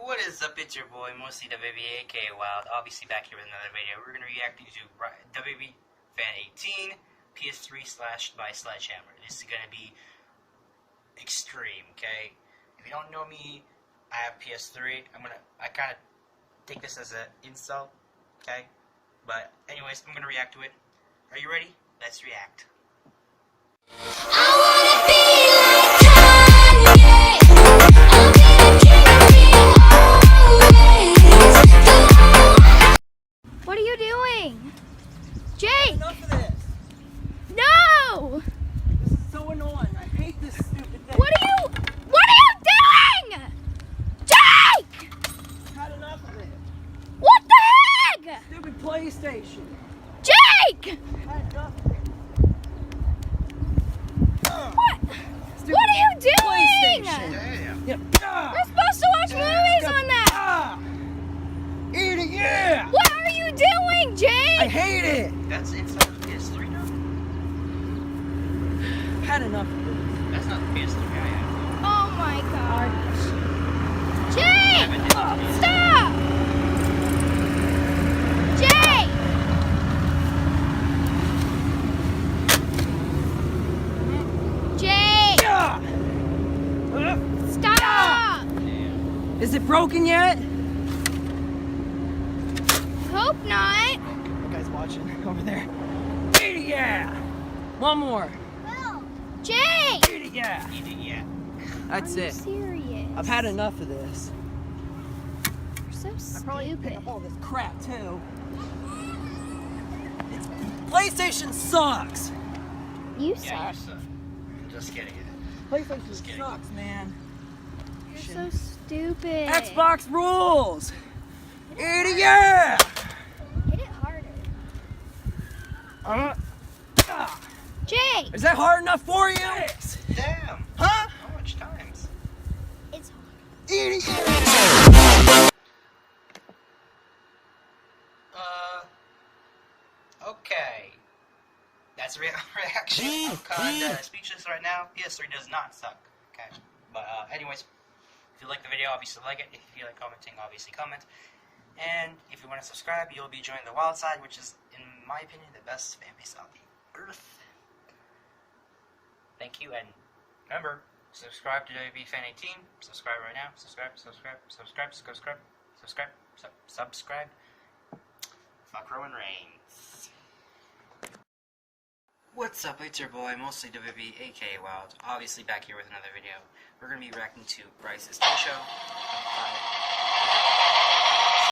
What is up? It's your boy, mostly WWEFAN18, aka Wild. Obviously back here with another video. We're going to react to WWEFAN18 PS3 / by Sledgehammer. This is going to be extreme, okay? If you don't know me, I have PS3. I kind of take this as an insult, okay? But anyways, I'm going to react to it. Are you ready? Let's react. What are you doing? Jake! Enough of this. No! This is so annoying. I hate this stupid thing. What are you doing? Jake! I've had enough of it. What the heck? Stupid PlayStation. Jake! I've had enough of it. What? Stupid What are you doing? PlayStation. Damn. Yeah. We're supposed to watch movies on that. Eat it, yeah! What are you doing, Jake? I hate it. That's inside the PS3 now? I've had enough of this. That's not the PS3 I have. Oh my gosh. Jake! I haven't did the PS3. Stop! Jake! Jake! Stop! Damn. Is it broken yet? Hope not. That guy's watching over there. Eat it, yeah! One more. Jake! Eat it, yeah! Eat it, yeah. That's Are you it. serious? I've had enough of this. You're so I probably stupid. pick up all this crap too. PlayStation sucks. You Yeah, suck. you suck. Just kidding. PlayStation Just kidding. sucks, man. You're so stupid. Xbox rules. Eat it, yeah. Hit it harder. Ah. Jake! Is that hard enough for you? Damn. Huh? How much times? It's hard. Eat it, yeah. Okay. That's a reaction. I'm kind of speechless right now. PS3 does not suck. Okay. But, anyways, if you like the video, obviously like it. If you feel like commenting, obviously comment. And if you want to subscribe, you'll be joining the Wild Side, which is, in my opinion, the best fan base on the earth. Thank you, and remember, subscribe to WWEFAN18. Subscribe right now. Subscribe. Fuck Roman Reigns. What's up? It's your boy, mostly WB, aka Wild. Obviously back here with another video. We're gonna be reacting to Bryce's Toe Show.